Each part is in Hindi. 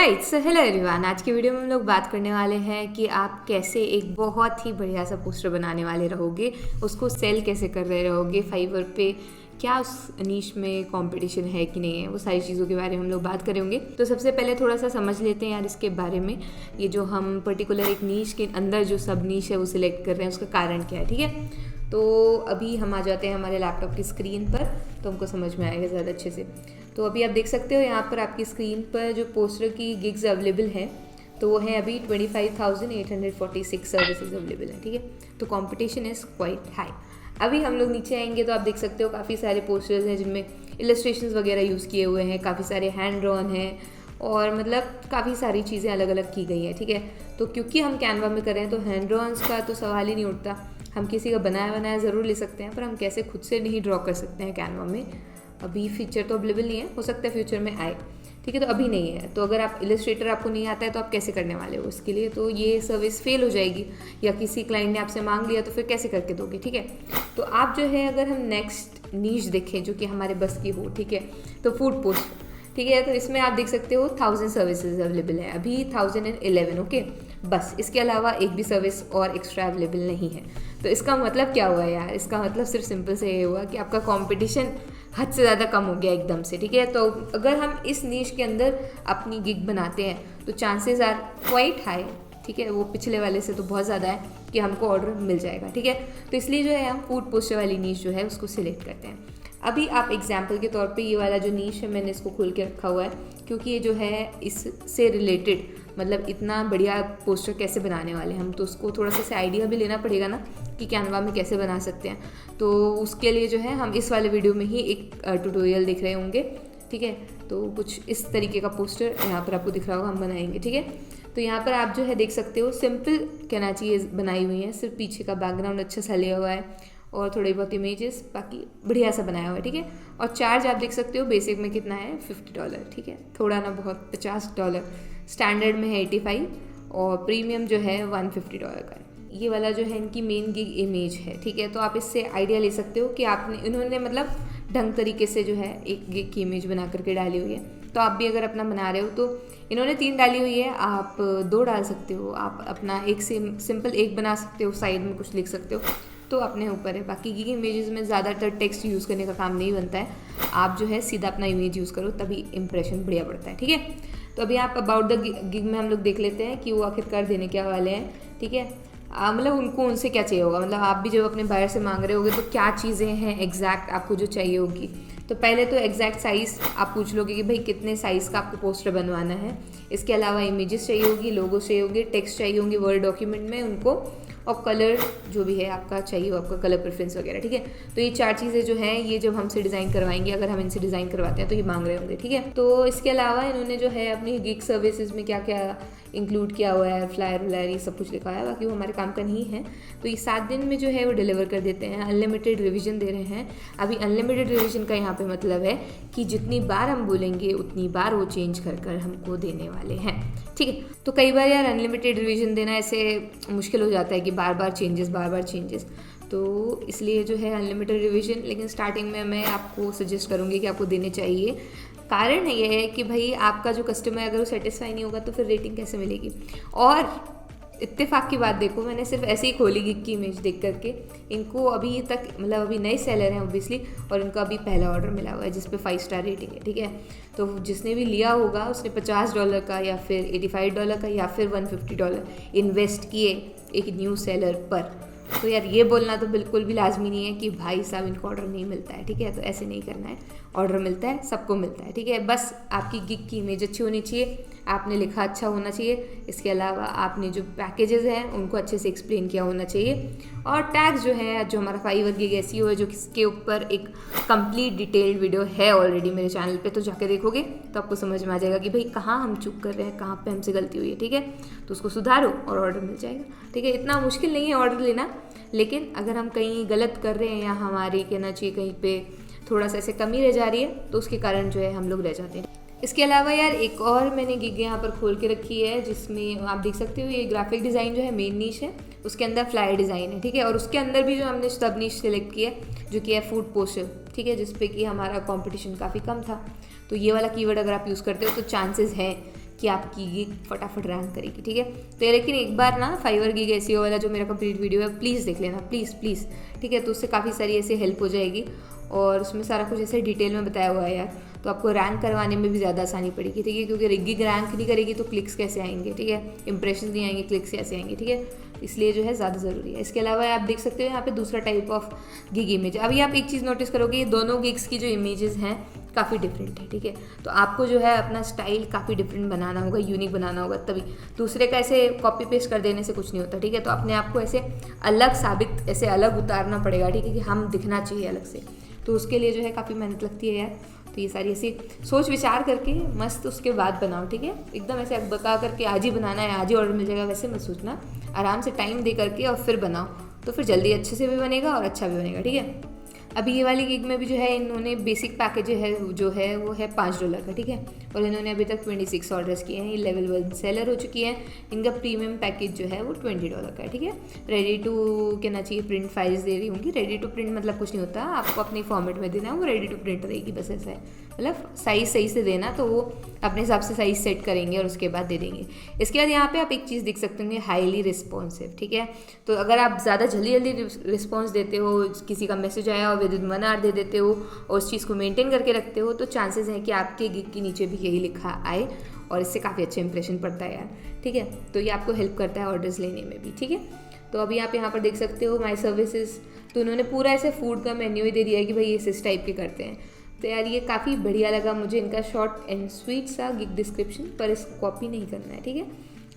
Alright, so hello everyone. आज की वीडियो में हम लोग बात करने वाले हैं कि आप कैसे एक बहुत ही बढ़िया सा पोस्टर बनाने वाले रहोगे, उसको सेल कैसे कर रहे रहोगे फाइवर पे, क्या उस नीश में कंपटीशन है कि नहीं है, वो सारी चीज़ों के बारे में हम लोग बात करेंगे। तो सबसे पहले थोड़ा सा समझ लेते हैं यार इसके बारे में। ये जो हम पर्टिकुलर एक नीश के अंदर जो सब नीश है वो सिलेक्ट कर रहे हैं, उसका कारण क्या है, ठीक है। तो अभी हम आ जाते हैं हमारे लैपटॉप की स्क्रीन पर, तो हमको समझ में आएगा ज़्यादा अच्छे से। तो अभी आप देख सकते हो यहाँ पर आपकी स्क्रीन पर जो पोस्टर की गिग्स अवेलेबल हैं, तो वो है अभी 25,846 सर्विसेज अवेलेबल हैं, ठीक है। तो कंपटीशन इज़ क्वाइट हाई। अभी हम लोग नीचे आएंगे तो आप देख सकते हो काफ़ी सारे पोस्टर्स हैं जिनमें इलस्ट्रेशंस वगैरह यूज़ किए हुए हैं, काफ़ी सारे हैंड ड्रॉन हैं और मतलब काफ़ी सारी चीज़ें अलग अलग की गई हैं, ठीक है। तो क्योंकि हम कैनवा में कर रहे हैं तो हैंड ड्रॉन्स का तो सवाल ही नहीं उठता। हम किसी का बनाया बनाया ज़रूर ले सकते हैं, पर हम कैसे खुद से नहीं ड्रॉ कर सकते हैं कैनवा में। अभी फीचर तो अवेलेबल नहीं है, हो सकता है फ्यूचर में आए, ठीक है। तो अभी नहीं है, तो अगर आप इलस्ट्रेटर आपको नहीं आता है तो आप कैसे करने वाले हो इसके लिए, तो ये सर्विस फेल हो जाएगी, या किसी क्लाइंट ने आपसे मांग लिया तो फिर कैसे करके दोगे, ठीक है। तो आप जो है, अगर हम नेक्स्ट नीश देखें जो कि हमारे बस की हो, ठीक है, तो फूड पोस्ट, ठीक है। तो इसमें आप देख सकते हो 1000 सर्विसेज अवेलेबल है, अभी 1011, ओके। बस इसके अलावा एक भी सर्विस और एक्स्ट्रा अवेलेबल नहीं है। तो इसका मतलब क्या हुआ यार, इसका मतलब सिर्फ सिंपल से ये हुआ कि आपका कंपटीशन हद से ज़्यादा कम हो गया एकदम से, ठीक है। तो अगर हम इस नीश के अंदर अपनी गिग बनाते हैं तो चांसेस आर क्वाइट हाई, ठीक है, वो पिछले वाले से तो बहुत ज़्यादा है कि हमको ऑर्डर मिल जाएगा, ठीक है। तो इसलिए जो है हम फूड पोस्टर वाली नीश जो है उसको सिलेक्ट करते हैं। अभी आप एग्जाम्पल के तौर पे ये वाला जो नीश है मैंने इसको खोल के रखा हुआ है, क्योंकि ये जो है इससे रिलेटेड मतलब इतना बढ़िया पोस्टर कैसे बनाने वाले हैं हम, तो उसको थोड़ा सा आइडिया भी लेना पड़ेगा ना कि कैनवा में कैसे बना सकते हैं। तो उसके लिए जो है हम इस वाले वीडियो में ही एक ट्यूटोरियल देख रहे होंगे, ठीक है। तो कुछ इस तरीके का पोस्टर यहाँ पर आपको दिख रहा होगा, हम बनाएंगे, ठीक है। तो यहाँ पर आप जो है देख सकते हो सिंपल कहना चाहिए बनाई हुई है, सिर्फ पीछे का बैकग्राउंड अच्छा सा लिया हुआ है और थोड़ी बहुत इमेजेस, बाकी बढ़िया सा बनाया हुआ है, ठीक है। और चार्ज आप देख सकते हो बेसिक में कितना है, $50, ठीक है, थोड़ा ना बहुत $50, स्टैंडर्ड में है 85 और प्रीमियम जो है $150 का है। ये वाला जो है इनकी मेन गिग इमेज है, ठीक है। तो आप इससे आइडिया ले सकते हो कि आपने इन्होंने मतलब ढंग तरीके से जो है एक गिग की इमेज बना करके डाली हुई है। तो आप भी अगर अपना बना रहे हो तो इन्होंने 3 डाली हुई है, आप 2 डाल सकते हो, आप अपना एक सिंपल एक बना सकते हो, साइड में कुछ लिख सकते हो, तो अपने ऊपर है। बाकी गिग इमेजेस में ज़्यादातर टेक्स्ट यूज़ करने का काम नहीं बनता है, आप जो है सीधा अपना इमेज यूज़ करो तभी इंप्रेशन बढ़िया पड़ता है, ठीक है। तो अभी आप अबाउट द गिग में हम लोग देख लेते हैं कि वो आखिरकार देने क्या वाले हैं, ठीक है। मतलब उनको उनसे क्या चाहिए होगा, मतलब आप भी जब अपने बायर से मांग रहे होगे तो क्या चीज़ें हैं एग्जैक्ट आपको जो चाहिए होगी। तो पहले तो एग्जैक्ट साइज़ आप पूछ लोगे कि भाई कितने साइज़ का आपको पोस्टर बनवाना है। इसके अलावा इमेजेस चाहिए होगी, लोगो चाहिए होगी, टेक्स्ट चाहिए होंगे वर्ड डॉक्यूमेंट में उनको, और कलर जो भी है आपका चाहिए हो, आपका कलर प्रेफरेंस वगैरह, ठीक है। तो ये 4 चीज़ें जो हैं ये जब हमसे डिज़ाइन करवाएंगे, अगर हम इनसे डिज़ाइन करवाते हैं तो ये मांग रहे होंगे, ठीक है। तो इसके अलावा इन्होंने जो है अपनी गिग सर्विसेज में क्या क्या इंक्लूड किया हुआ है, फ्लायर व्लायर ये सब कुछ लिखा है, बाकी वो हमारे काम का नहीं है। तो ये 7 दिन में जो है वो डिलीवर कर देते हैं, अनलिमिटेड रिवीजन दे रहे हैं। अभी अनलिमिटेड रिवीजन का यहाँ पे मतलब है कि जितनी बार हम बोलेंगे उतनी बार वो चेंज कर कर हमको देने वाले हैं, ठीक है। तो कई बार यार अनलिमिटेड रिवीजन देना ऐसे मुश्किल हो जाता है कि बार बार चेंजेस, तो इसलिए जो है अनलिमिटेड रिवीजन, लेकिन स्टार्टिंग में मैं आपको सजेस्ट करूँगी कि आपको देने चाहिए। कारण ये है कि भाई आपका जो कस्टमर अगर वो सेटिस्फाई नहीं होगा तो फिर रेटिंग कैसे मिलेगी। और इत्तेफाक की बात देखो, मैंने सिर्फ ऐसे ही खोली गिग की इमेज देख करके, इनको अभी तक मतलब अभी नए सेलर हैं ऑब्वियसली, और इनका अभी पहला ऑर्डर मिला हुआ है जिस पे 5 स्टार रेटिंग है, ठीक है। तो जिसने भी लिया होगा उसने $50 का या फिर $85 का या फिर $150 इन्वेस्ट किए एक न्यू सेलर पर। तो यार ये बोलना तो बिल्कुल भी लाजमी नहीं है कि भाई साहब इनको ऑर्डर नहीं मिलता है, ठीक है। तो ऐसे नहीं करना है, ऑर्डर मिलता है, सबको मिलता है, ठीक है। बस आपकी गिग की इमेज अच्छी होनी चाहिए, आपने लिखा अच्छा होना चाहिए, इसके अलावा आपने जो पैकेजेस हैं उनको अच्छे से एक्सप्लेन किया होना चाहिए, और टैग्स जो है, जो हमारा फाइवर गिग एसईओ है, जो इसके ऊपर एक कंप्लीट डिटेल्ड वीडियो है ऑलरेडी मेरे चैनल पे, तो जाके देखोगे तो आपको समझ में आ जाएगा कि भाई कहाँ हम चूक कर रहे हैं, कहाँ पे हमसे गलती हुई है, ठीक है। तो उसको सुधारो और ऑर्डर मिल जाएगा, ठीक है। इतना मुश्किल नहीं है ऑर्डर लेना, लेकिन अगर हम कहीं गलत कर रहे हैं या हमारी कहना चाहिए कहीं पे थोड़ा सा ऐसे कमी रह जा रही है तो उसके कारण जो है हम लोग रह जाते हैं। इसके अलावा यार एक और मैंने गिग यहाँ पर खोल के रखी है जिसमें आप देख सकते हो ये ग्राफिक डिज़ाइन जो है मेन नीश है, उसके अंदर फ्लायर डिज़ाइन है, ठीक है। और उसके अंदर भी जो हमने सब नीश सेलेक्ट किया जो कि है फूड पोस्टर, ठीक है, जिसपे कि हमारा कंपटीशन काफ़ी कम था। तो ये वाला कीवर्ड अगर आप यूज़ करते हो तो चांसेस है कि आपकी गिग फटाफट रैंक करेगी, ठीक है। तो ये लेकिन एक बार ना फाइवर गिग एसईओ वाला जो मेरा कंप्लीट वीडियो है प्लीज़ देख लेना, प्लीज़ प्लीज़, ठीक है। तो उससे काफ़ी सारी ऐसे हेल्प हो जाएगी और उसमें सारा कुछ ऐसे डिटेल में बताया हुआ है यार, तो आपको रैंक करवाने में भी ज़्यादा आसानी पड़ेगी, ठीक है। क्योंकि गिग रैंक नहीं करेगी तो क्लिक्स कैसे आएंगे, ठीक है, इंप्रेशन नहीं आएंगे, क्लिक्स कैसे आएंगे, ठीक है। इसलिए जो है ज़्यादा ज़रूरी है। इसके अलावा आप देख सकते हो यहाँ पे दूसरा टाइप ऑफ गिग इमेज। अभी आप एक चीज़ नोटिस करोगे, ये दोनों गिग्स की जो इमेजेस हैं काफ़ी डिफरेंट है, ठीक है। तो आपको जो है अपना स्टाइल काफ़ी डिफरेंट बनाना होगा, यूनिक बनाना होगा, तभी दूसरे का ऐसे कॉपी पेस्ट कर देने से कुछ नहीं होता, ठीक है। तो अपने आप को ऐसे अलग साबित, ऐसे अलग उतारना पड़ेगा, ठीक है, कि हम दिखना चाहिए अलग से। तो उसके लिए जो है काफ़ी मेहनत लगती है यार। तो ये सारी ऐसी सोच विचार करके मस्त उसके बाद बनाओ, ठीक है। एकदम ऐसे बका करके आज ही बनाना है, आज ही ऑर्डर मिल जाएगा, वैसे मत सोचना। आराम से टाइम दे करके और फिर बनाओ, तो फिर जल्दी अच्छे से भी बनेगा और अच्छा भी बनेगा, ठीक है। अभी ये वाली गिग में भी जो है इन्होंने बेसिक पैकेज जो है वो है $5 का, ठीक है। और इन्होंने अभी तक 26 ऑर्डर्स किए हैं, ये लेवल 1 सेलर हो चुकी है। इनका प्रीमियम पैकेज जो है वो $20 का है, ठीक है। रेडी टू कहना चाहिए प्रिंट फाइल्स दे रही होंगी। रेडी टू प्रिंट मतलब कुछ नहीं होता, आपको अपनी फॉर्मेट में देना है, वो रेडी टू प्रिंट रहेगी, बस ऐसा है। मतलब साइज़ सही से देना, तो वो अपने हिसाब से साइज़ सेट करेंगे और उसके बाद दे देंगे। इसके बाद यहाँ पे आप एक चीज़ देख सकते होंगे, हाईली रिस्पॉन्सिव, ठीक है। तो अगर आप ज़्यादा जल्दी रिस्पॉन्स देते हो, किसी का मैसेज आया और विद इन 1 आवर दे देते हो और उस चीज़ को मेंटेन करके रखते हो, तो चांसेस हैं कि आपके गिग के नीचे भी यही लिखा आए और इससे काफ़ी अच्छा इंप्रेशन पड़ता है यार, ठीक है। तो ये आपको हेल्प करता है ऑर्डर्स लेने में भी, ठीक है। तो अभी आप यहाँ पर देख सकते हो माई सर्विसेज, तो उन्होंने पूरा ऐसे फूड का मेन्यू ही दे दिया है कि भाई ये इस टाइप के करते हैं। तो यार ये काफ़ी बढ़िया लगा मुझे इनका शॉर्ट एंड स्वीट सा गिग डिस्क्रिप्शन, पर इसको कॉपी नहीं करना है, ठीक है।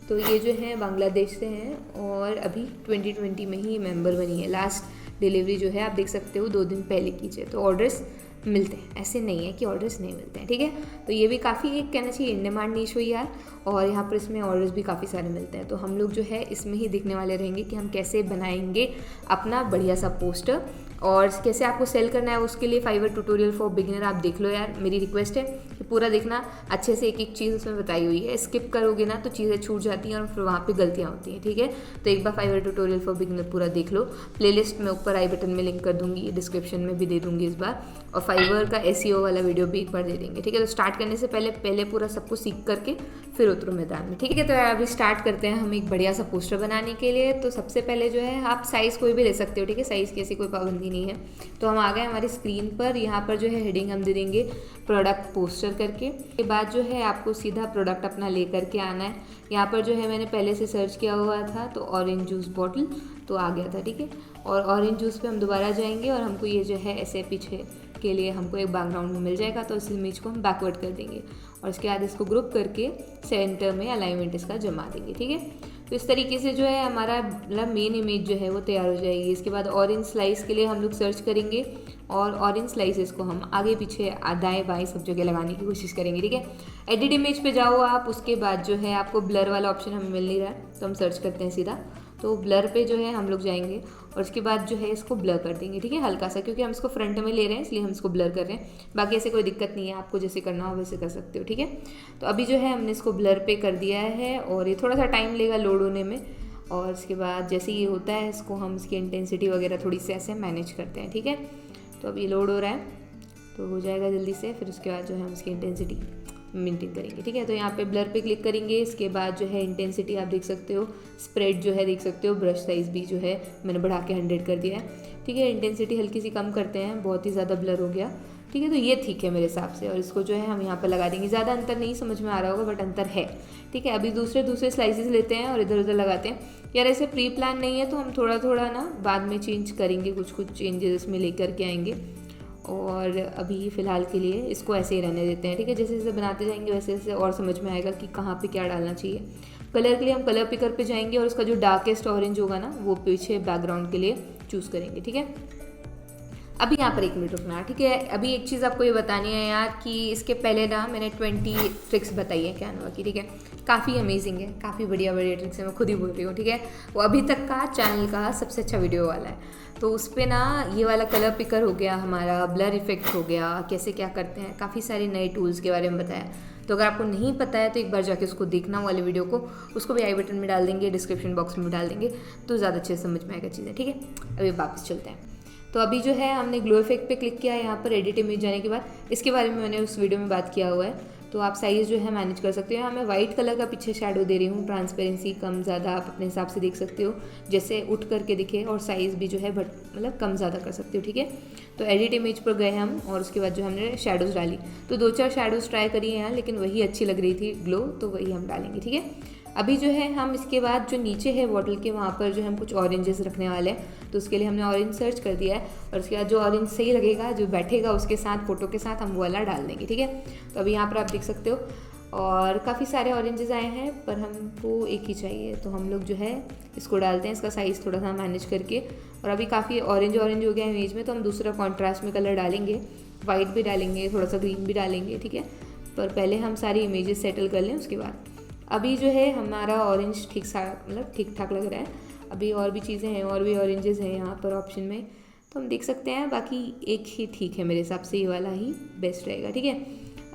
तो ये जो है बांग्लादेश से हैं और अभी 2020 में ही मेंबर बनी है। लास्ट डिलीवरी जो है आप देख सकते हो 2 दिन पहले कीजिए, तो ऑर्डर्स मिलते हैं, ऐसे नहीं है कि ऑर्डर्स नहीं मिलते हैं, ठीक है। तो ये भी काफ़ी एक कहना चाहिए इन डिमांड नीश हुई यार, और यहाँ पर इसमें ऑर्डर्स भी काफ़ी सारे मिलते हैं। तो हम लोग जो है इसमें ही दिखने वाले रहेंगे कि हम कैसे बनाएंगे अपना बढ़िया सा पोस्टर और कैसे आपको सेल करना है। उसके लिए फाइवर ट्यूटोरियल फॉर बिगिनर आप देख लो यार, मेरी रिक्वेस्ट है कि पूरा देखना, अच्छे से एक एक चीज़ उसमें बताई हुई है। स्किप करोगे ना तो चीज़ें छूट जाती हैं और फिर वहाँ पे गलतियाँ होती हैं, ठीक है। तो एक बार फाइवर ट्यूटोरियल फॉर बिगिनर पूरा देख लो। प्लेलिस्ट में ऊपर आई बटन में लिंक कर दूंगी, डिस्क्रिप्शन में भी दे दूंगी इस बार, और फाइवर का एसईओ वाला वीडियो भी एक बार दे देंगे, ठीक है। तो स्टार्ट करने से पहले पूरा सब कुछ सीख करके फिर उतरो मैदान में, ठीक है। तो अभी स्टार्ट करते हैं हम एक बढ़िया सा पोस्टर बनाने के लिए। तो सबसे पहले जो है आप साइज़ कोई भी ले सकते हो, ठीक है, साइज़ की ऐसी कोई पाबंदी नहीं है। तो हम आ गए हमारी स्क्रीन पर, यहाँ पर जो है हेडिंग हम दे देंगे प्रोडक्ट पोस्टर करके। के बाद जो है आपको सीधा प्रोडक्ट अपना ले करके आना है। यहाँ पर जो है मैंने पहले से सर्च किया हुआ था, तो ऑरेंज जूस बॉटल तो आ गया था, ठीक है। और ऑरेंज जूस पे हम दोबारा जाएंगे और हमको ये जो है ऐसे पीछे के लिए हमको एक बैकग्राउंड में मिल जाएगा, तो इस इमेज को हम बैकवर्ड कर देंगे और उसके बाद इसको ग्रुप करके सेंटर में अलाइनमेंट इसका जमा देंगे, ठीक है। तो इस तरीके से जो है हमारा मतलब मेन इमेज जो है वो तैयार हो जाएगी। इसके बाद ऑरेंज स्लाइस के लिए हम लोग सर्च करेंगे और ऑरेंज स्लाइसेस को हम आगे पीछे दाएं बाएं सब जगह लगाने की कोशिश करेंगे, ठीक है। एडिट इमेज पे जाओ आप, उसके बाद जो है आपको ब्लर वाला ऑप्शन हमें मिल नहीं रहा है, तो हम सर्च करते हैं सीधा, तो ब्लर पे जो है हम लोग जाएंगे और उसके बाद जो है इसको ब्लर कर देंगे, ठीक है, हल्का सा, क्योंकि हम इसको फ्रंट में ले रहे हैं इसलिए हम इसको ब्लर कर रहे हैं। बाकी ऐसे कोई दिक्कत नहीं है, आपको जैसे करना हो वैसे कर सकते हो, ठीक है। तो अभी जो है हमने इसको ब्लर पे कर दिया है और ये थोड़ा सा टाइम लेगा लोड होने में, और इसके बाद जैसे ये होता है इसको हम इसकी इंटेंसिटी वगैरह थोड़ी सी ऐसे मैनेज करते हैं, ठीक है। तो अभी लोड हो रहा है तो हो जाएगा जल्दी से, फिर उसके बाद जो है हम इसकी इंटेंसिटी मेंटेन करेंगे, ठीक है। तो यहाँ पे ब्लर पे क्लिक करेंगे, इसके बाद जो है इंटेंसिटी आप देख सकते हो, स्प्रेड जो है देख सकते हो, ब्रश साइज़ भी जो है मैंने बढ़ा के 100 कर दिया है, ठीक है। इंटेंसिटी हल्की सी कम करते हैं, बहुत ही ज़्यादा ब्लर हो गया, ठीक है। तो ये ठीक है मेरे हिसाब से, और इसको जो है हम यहाँ पर लगा देंगे। ज़्यादा अंतर नहीं समझ में आ रहा होगा बट अंतर है, ठीक है। अभी दूसरे स्लाइसेस लेते हैं और इधर उधर लगाते हैं यार। ऐसे प्री प्लान नहीं है तो हम थोड़ा थोड़ा ना बाद में चेंज करेंगे, कुछ चेंजेस इसमें लेकर के आएंगे, और अभी फ़िलहाल के लिए इसको ऐसे ही रहने देते हैं, ठीक है। जैसे जैसे बनाते जाएंगे वैसे वैसे और समझ में आएगा कि कहाँ पे क्या डालना चाहिए। कलर के लिए हम कलर पिकर पे जाएंगे और उसका जो डार्केस्ट ऑरेंज होगा ना वो पीछे बैकग्राउंड के लिए चूज़ करेंगे, ठीक है। अभी यहाँ पर 1 मिनट रुकना, ठीक है। अभी एक चीज़ आपको ये बतानी है यार कि इसके पहले ना मैंने 20 ट्रिक्स बताई है कैनवा की, ठीक है। काफ़ी अमेजिंग है, काफ़ी बढ़िया ट्रिक्स है, मैं खुद ही बोल रही हूँ, ठीक है। वो अभी तक का चैनल का सबसे अच्छा वीडियो वाला है। तो उस पर ना ये वाला कलर पिकर हो गया हमारा, ब्लर इफेक्ट हो गया, कैसे क्या करते हैं, काफ़ी सारे नए टूल्स के बारे में बताया। तो अगर आपको नहीं पता है तो एक बार जाके उसको देखना वाले वीडियो को, उसको भी आई बटन में डाल देंगे, डिस्क्रिप्शन बॉक्स में भी डाल देंगे, तो ज़्यादा अच्छे से समझ में आएगा चीज़ें, ठीक है। अभी वापस चलते हैं। तो अभी जो है हमने ग्लो इफेक्ट पे क्लिक किया है यहाँ पर एडिट इमेज जाने के बाद, इसके बारे में मैंने उस वीडियो में बात किया हुआ है। तो आप साइज़ जो है मैनेज कर सकते हो। यहाँ मैं वाइट कलर का पीछे शेडो दे रही हूँ, ट्रांसपेरेंसी कम ज़्यादा आप अपने हिसाब से देख सकते हो, जैसे उठ करके दिखे, और साइज़ भी जो है मतलब कम ज़्यादा कर सकते हो, ठीक है। तो एडिट इमेज पर गए हम और उसके बाद जो हमने शेडोज़ डाली, तो 2-4 शेडोज़ ट्राई करिए यहाँ, लेकिन वही अच्छी लग रही थी ग्लो, तो वही हम डालेंगे, ठीक है। अभी जो है हम इसके बाद जो नीचे है बॉटल के वहाँ पर जो हम कुछ ऑरेंजेस रखने वाले हैं, तो उसके लिए हमने ऑरेंज सर्च कर दिया है, और उसके बाद जो ऑरेंज सही लगेगा, जो बैठेगा उसके साथ फ़ोटो के साथ हम वो वाला डाल देंगे, ठीक है। तो अभी यहाँ पर आप देख सकते हो, और काफ़ी सारे ऑरेंजेस आए हैं, पर हमको एक ही चाहिए, तो हम लोग जो है इसको डालते हैं, इसका साइज़ थोड़ा सा मैनेज करके। और अभी काफ़ी ऑरेंज हो गया इमेज में, तो हम दूसरा कॉन्ट्रास्ट में कलर डालेंगे, वाइट भी डालेंगे, थोड़ा सा ग्रीन भी डालेंगे, ठीक है। पर पहले हम सारी इमेजेस सेटल कर लें, उसके बाद अभी जो है हमारा ऑरेंज ठीक ठाक लग रहा है। अभी और भी चीज़ें हैं, और भी ऑरेंजेस हैं यहाँ पर ऑप्शन में, तो हम देख सकते हैं। बाकी एक ही ठीक है मेरे हिसाब से, ये वाला ही बेस्ट रहेगा, ठीक है।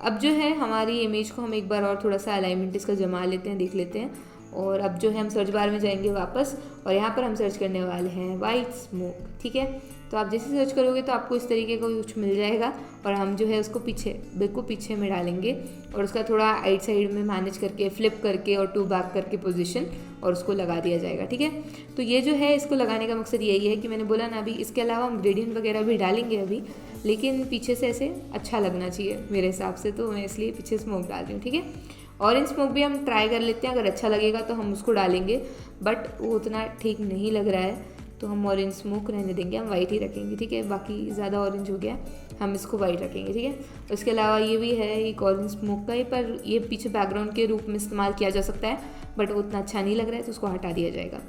अब जो है हमारी इमेज को हम एक बार और थोड़ा सा अलाइनमेंट इसका जमा लेते हैं, देख लेते हैं। और अब जो है हम सर्च बार में जाएंगे वापस, और यहाँ पर हम सर्च करने वाले हैं वाइट स्मोक, ठीक है। तो आप जैसे सर्च करोगे तो आपको इस तरीके का कुछ मिल जाएगा, और हम जो है उसको बिल्कुल पीछे में डालेंगे, और उसका थोड़ा आइट साइड में मैनेज करके, फ्लिप करके और टू बैक करके पोजीशन, और उसको लगा दिया जाएगा, ठीक है। तो ये जो है इसको लगाने का मकसद यही है कि मैंने बोला ना अभी, इसके अलावा हम ग्रेडियंट वगैरह भी डालेंगे अभी, लेकिन पीछे से ऐसे अच्छा लगना चाहिए मेरे हिसाब से, तो मैं इसलिए पीछे स्मोक डाल रही हूँ, ठीक है। ऑरेंज स्मोक भी हम ट्राई कर लेते हैं, अगर अच्छा लगेगा तो हम उसको डालेंगे, बट वो उतना ठीक नहीं लग रहा है, तो हम ऑरेंज स्मोक रहने देंगे, हम वाइट ही रखेंगे, ठीक है। बाकी ज़्यादा ऑरेंज हो गया, हम इसको वाइट रखेंगे, ठीक है। उसके अलावा ये भी है एक ऑरेंज स्मोक का ही, पर ये पीछे बैकग्राउंड के रूप में इस्तेमाल किया जा सकता है, बट वो उतना अच्छा नहीं लग रहा है, तो उसको हटा दिया जाएगा।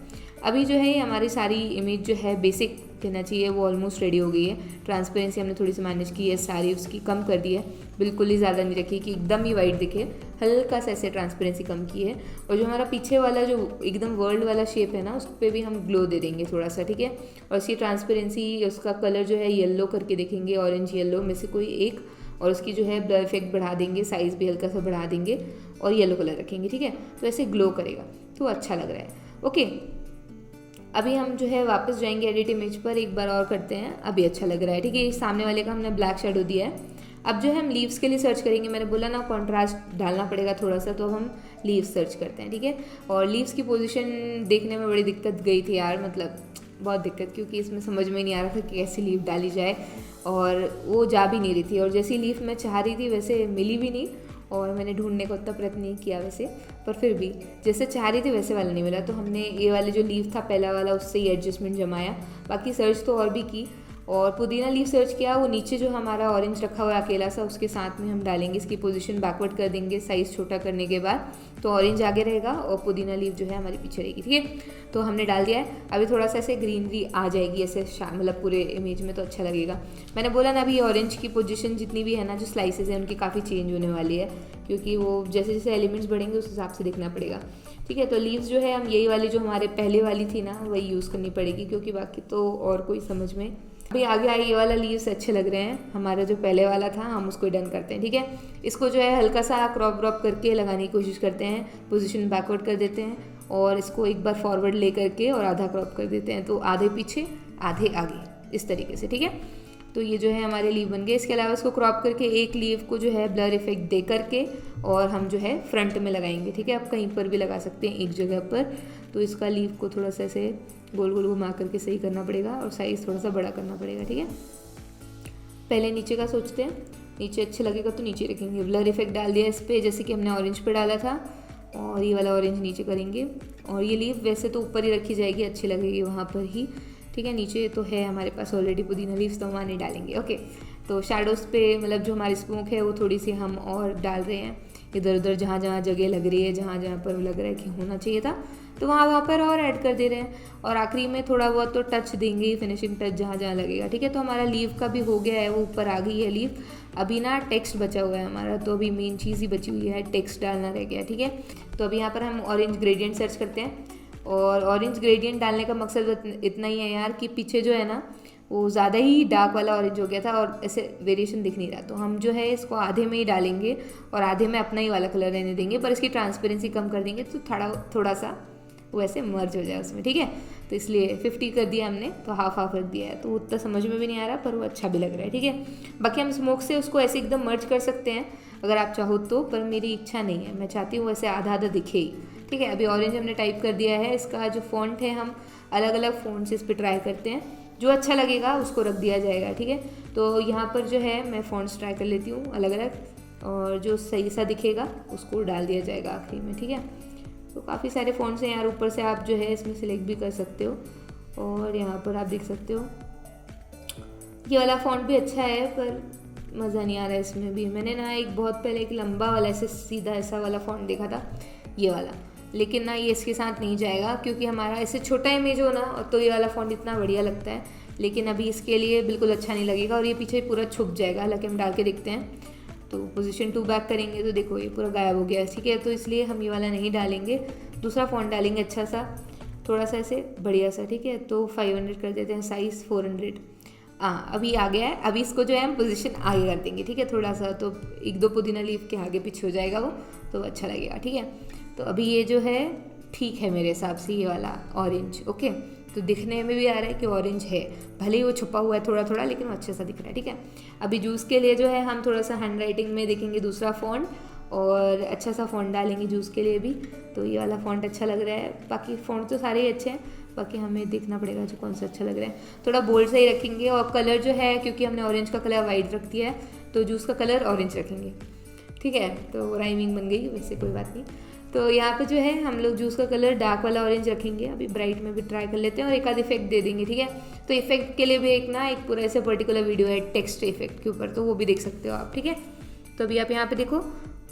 अभी जो है हमारी सारी इमेज जो है बेसिक कहना चाहिए वो ऑलमोस्ट रेडी हो गई है। ट्रांसपेरेंसी हमने थोड़ी सी मैनेज की है, सारी उसकी कम कर दी है, बिल्कुल ही ज़्यादा नहीं रखी कि एकदम ही वाइट दिखे, हल्का सा ऐसे ट्रांसपेरेंसी कम की है। और जो हमारा पीछे वाला जो एकदम वर्ल्ड वाला शेप है ना, उस पर भी हम ग्लो दे देंगे थोड़ा सा, ठीक है। और उसकी ट्रांसपेरेंसी, उसका कलर जो है येलो करके देखेंगे, ऑरेंज येलो में से कोई एक, और उसकी जो है ब्लर इफेक्ट बढ़ा देंगे, साइज़ भी हल्का सा बढ़ा देंगे, और येलो कलर रखेंगे, ठीक है। तो ऐसे ग्लो करेगा, तो अच्छा लग रहा है, ओके। अभी हम जो है वापस जाएंगे एडिट इमेज पर, एक बार और करते हैं, अभी अच्छा लग रहा है, ठीक है। सामने वाले का हमने ब्लैक शेडो दिया है। अब जो है हम लीव्स के लिए सर्च करेंगे, मैंने बोला ना कॉन्ट्रास्ट डालना पड़ेगा थोड़ा सा, तो अब हम लीव्स सर्च करते हैं, ठीक है। और लीव्स की पोजीशन देखने में बड़ी दिक्कत गई थी यार, मतलब बहुत दिक्कत, क्योंकि इसमें समझ में नहीं आ रहा था कि कैसी लीव डाली जाए, और वो जा भी नहीं रही थी, और जैसी लीव मैं चाह रही थी वैसे मिली भी नहीं, और मैंने ढूंढने का उतना प्रयत्न नहीं किया वैसे, पर फिर भी जैसे चाह रही थी वैसे वाला नहीं मिला, तो हमने ये वाले जो लीव था पहला वाला, उससे ही एडजस्टमेंट जमाया। बाकी सर्च तो और भी की, और पुदीना लीफ सर्च किया, वो नीचे जो हमारा ऑरेंज रखा हुआ है अकेला सा, उसके साथ में हम डालेंगे, इसकी पोजीशन बैकवर्ड कर देंगे साइज़ छोटा करने के बाद, तो ऑरेंज आगे रहेगा और पुदीना लीफ जो है हमारी पीछे रहेगी, ठीक है। तो हमने डाल दिया है। अभी थोड़ा सा ऐसे ग्रीनरी आ जाएगी ऐसे मतलब पूरे इमेज में, तो अच्छा लगेगा। मैंने बोला ना अभी ऑरेंज की पोजीशन जितनी भी है ना, जो स्लाइसेस हैं उनकी काफ़ी चेंज होने वाली है, क्योंकि वो जैसे जैसे एलिमेंट्स बढ़ेंगे उस हिसाब से देखना पड़ेगा, ठीक है। तो लीव्स जो है हम यही वाली जो हमारे पहले वाली थी ना, वही यूज़ करनी पड़ेगी, क्योंकि बाकी तो और कोई समझ में। अभी आगे आए ये वाला लीव्स अच्छे लग रहे हैं, हमारा जो पहले वाला था हम उसको डन करते हैं, ठीक है। इसको जो है हल्का सा क्रॉप करके लगाने की कोशिश करते हैं, पोजीशन बैकवर्ड कर देते हैं, और इसको एक बार फॉरवर्ड ले करके और आधा क्रॉप कर देते हैं, तो आधे पीछे आधे आगे, इस तरीके से, ठीक है। तो ये जो है हमारे लीव बन गए। इसके अलावा इसको क्रॉप करके एक लीव को जो है ब्लर इफेक्ट दे करके और हम जो है फ्रंट में लगाएंगे, ठीक है। आप कहीं पर भी लगा सकते हैं एक जगह पर, तो इसका लीव को थोड़ा सा ऐसे गोल गोल घुमा करके सही करना पड़ेगा, और साइज़ थोड़ा सा बड़ा करना पड़ेगा, ठीक है। पहले नीचे का सोचते हैं, नीचे अच्छे लगेगा तो नीचे रखेंगे। ब्लर इफेक्ट डाल दिया इस पर, जैसे कि हमने ऑरेंज पे डाला था, और ये वाला ऑरेंज नीचे करेंगे, और ये लीव वैसे तो ऊपर ही रखी जाएगी, अच्छी लगेगी वहाँ पर ही, ठीक है। नीचे तो है हमारे पास ऑलरेडी पुदीना लीव्स, तो वहाँ नहीं डालेंगे, ओके। तो शैडोज़ पे मतलब जो हमारी स्मोक है वो थोड़ी सी हम और डाल रहे हैं, इधर उधर जहाँ जहाँ जगह लग रही है, जहाँ जहाँ पर लग रहा है कि होना चाहिए था, तो वहाँ पर और ऐड कर दे रहे हैं। और आखिरी में थोड़ा बहुत तो टच देंगे ही, फिनिशिंग टच जहाँ जहाँ लगेगा, ठीक है। तो हमारा लीव का भी हो गया है, वो ऊपर आ गई है लीव। अभी ना टेक्स्ट बचा हुआ है हमारा, तो अभी मेन चीज़ ही बची हुई है, टेक्स्ट डालना रह गया, ठीक है। तो अभी यहाँ पर हम ऑरेंज ग्रेडियंट सर्च करते हैं, और ऑरेंज ग्रेडियंट डालने का मकसद इतना ही है यार कि पीछे जो है ना वो ज़्यादा ही डार्क वाला ऑरेंज हो गया था, और ऐसे वेरिएशन दिख नहीं रहा, तो हम जो है इसको आधे में ही डालेंगे और आधे में अपना ही वाला कलर रहने देंगे, पर इसकी ट्रांसपेरेंसी कम कर देंगे, तो थोड़ा सा वो ऐसे मर्ज हो जाए उसमें, ठीक है। तो इसलिए 50 कर दिया हमने, तो हाफ हाफ रख दिया है, तो उतना समझ में भी नहीं आ रहा पर वो अच्छा भी लग रहा है। ठीक है, बाकी हम स्मोक से उसको ऐसे एकदम मर्ज कर सकते हैं अगर आप चाहो तो, पर मेरी इच्छा नहीं है, मैं चाहती हूँ वैसे आधा आधा दिखे ही। ठीक है, अभी ऑरेंज हमने टाइप कर दिया है। इसका जो फ़ॉन्ट है हम अलग अलग फ़ॉन्ट से इस पर ट्राई करते हैं, जो अच्छा लगेगा उसको रख दिया जाएगा। ठीक है, तो यहाँ पर जो है मैं फ़ॉन्ट्स ट्राई कर लेती हूँ अलग अलग, और जो सही सा दिखेगा उसको डाल दिया जाएगा आखिरी में। ठीक है, तो काफ़ी सारे फ़ॉन्ट्स हैं यार, ऊपर से आप जो है इसमें सिलेक्ट भी कर सकते हो, और यहाँ पर आप देख सकते हो ये वाला फ़ॉन्ट भी अच्छा है, पर मज़ा नहीं आ रहा है इसमें भी। मैंने ना एक बहुत पहले एक लंबा वाला ऐसे सीधा ऐसा वाला फ़ॉन्ट देखा था, ये वाला, लेकिन ना ये इसके साथ नहीं जाएगा क्योंकि हमारा ऐसे छोटा इमेज हो ना, तो ये वाला फ़ॉन्ट इतना बढ़िया लगता है, लेकिन अभी इसके लिए बिल्कुल अच्छा नहीं लगेगा और ये पीछे पूरा छुप जाएगा। हालांकि हम डाल के देखते हैं, तो पोजीशन 2 बैक करेंगे तो देखो ये पूरा गायब हो गया। ठीक है, तो इसलिए हम ये वाला नहीं डालेंगे, दूसरा फ़ॉन्ट डालेंगे अच्छा सा, थोड़ा सा ऐसे बढ़िया सा। ठीक है, तो 500 कर देते हैं, साइज़ 400। हाँ, अभी आ गया है। अभी इसको जो है हम पोजीशन आगे कर देंगे। ठीक है, थोड़ा सा, तो 1-2 पुदीना लीफ के आगे पीछे हो जाएगा वो, तो अच्छा लगेगा। ठीक है, तो अभी ये जो है ठीक है मेरे हिसाब से, ये वाला ऑरेंज। ओके, तो दिखने में भी आ रहा है कि ऑरेंज है, भले ही वो छुपा हुआ है थोड़ा थोड़ा, लेकिन वो अच्छे सा दिख रहा है। ठीक है, अभी जूस के लिए जो है हम थोड़ा सा हैंड राइटिंग में देखेंगे दूसरा फ़ॉन्ट, और अच्छा सा फ़ॉन्ट डालेंगे जूस के लिए भी। तो ये वाला फ़ॉन्ट अच्छा लग रहा है, बाकी फ़ॉन्ट तो सारे ही अच्छे हैं, बाकी हमें देखना पड़ेगा जो कौन सा अच्छा लग रहा है। थोड़ा बोल्ड से ही रखेंगे, और कलर जो है, क्योंकि हमने ऑरेंज का कलर वाइट रख दिया है, तो जूस का कलर ऑरेंज रखेंगे। ठीक है, तो राइमिंग बन गई, वैसे कोई बात नहीं। तो यहाँ पे जो है हम लोग जूस का कलर डार्क वाला ऑरेंज रखेंगे। अभी ब्राइट में भी ट्राई कर लेते हैं और एक आध इफेक्ट दे देंगे। ठीक है, तो इफेक्ट के लिए भी एक पूरा ऐसे पर्टिकुलर वीडियो है टेक्स्ट इफेक्ट के ऊपर, तो वो भी देख सकते हो आप। ठीक है, तो अभी आप यहाँ पे देखो,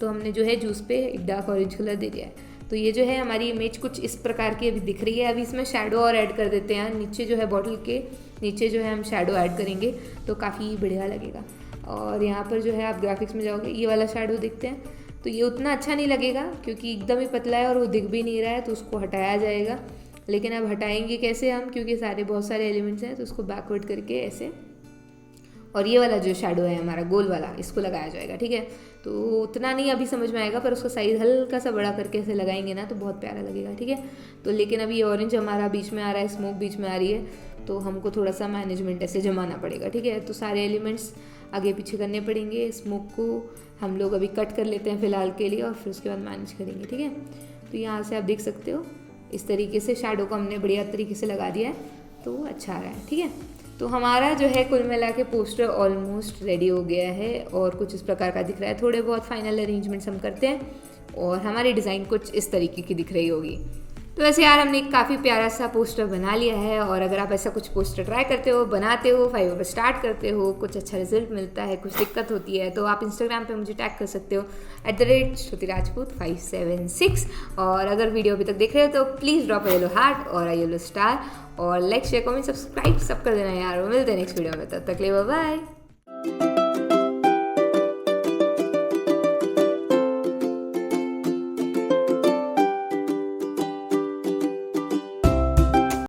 तो हमने जो है जूस पे एक डार्क ऑरेंज कलर दे दिया है। तो ये जो है हमारी इमेज कुछ इस प्रकार की अभी दिख रही है। अभी इसमें शेडो और ऐड कर देते हैं, नीचे जो है बॉटल के नीचे जो है हम शेडो ऐड करेंगे, तो काफ़ी बढ़िया लगेगा। और यहाँ पर जो है आप ग्राफिक्स में जाओगे, ये वाला शेडो देखते हैं, तो ये उतना अच्छा नहीं लगेगा क्योंकि एकदम ही पतला है और वो दिख भी नहीं रहा है, तो उसको हटाया जाएगा। लेकिन अब हटाएंगे कैसे हम, क्योंकि बहुत सारे एलिमेंट्स हैं, तो उसको बैकवर्ड करके ऐसे, और ये वाला जो शेडो है हमारा गोल वाला, इसको लगाया जाएगा। ठीक है, तो उतना नहीं अभी समझ में आएगा, पर उसका साइज़ हल्का सा बड़ा करके ऐसे लगाएंगे ना, तो बहुत प्यारा लगेगा। ठीक है, तो लेकिन अभी ये ऑरेंज हमारा बीच में आ रहा है, स्मोक बीच में आ रही है, तो हमको थोड़ा सा मैनेजमेंट ऐसे जमाना पड़ेगा। ठीक है, तो सारे एलिमेंट्स आगे पीछे करने पड़ेंगे। स्मोक को हम लोग अभी कट कर लेते हैं फ़िलहाल के लिए, और फिर उसके बाद मैनेज करेंगे। ठीक है, तो यहाँ से आप देख सकते हो इस तरीके से शेडो को हमने बढ़िया तरीके से लगा दिया है, तो वो अच्छा आ रहा है। ठीक है, तो हमारा जो है कुल मिला के पोस्टर ऑलमोस्ट रेडी हो गया है, और कुछ इस प्रकार का दिख रहा है। थोड़े बहुत फाइनल अरेंजमेंट्स हम करते हैं, और हमारी डिज़ाइन कुछ इस तरीके की दिख रही होगी। तो वैसे यार हमने काफ़ी प्यारा सा पोस्टर बना लिया है, और अगर आप ऐसा कुछ पोस्टर ट्राई करते हो, बनाते हो, फाइवर पर स्टार्ट करते हो, कुछ अच्छा रिजल्ट मिलता है, कुछ दिक्कत होती है, तो आप इंस्टाग्राम पे मुझे टैग कर सकते हो @shrutirajput576। और अगर वीडियो अभी तक देख रहे हो तो please drop a yellow heart और अ येलो स्टार, और लाइक शेयर कमेंट सब्सक्राइब सब कर देना यार। मिलते हैं नेक्स्ट वीडियो में, तब तक के लिए बाय बाय।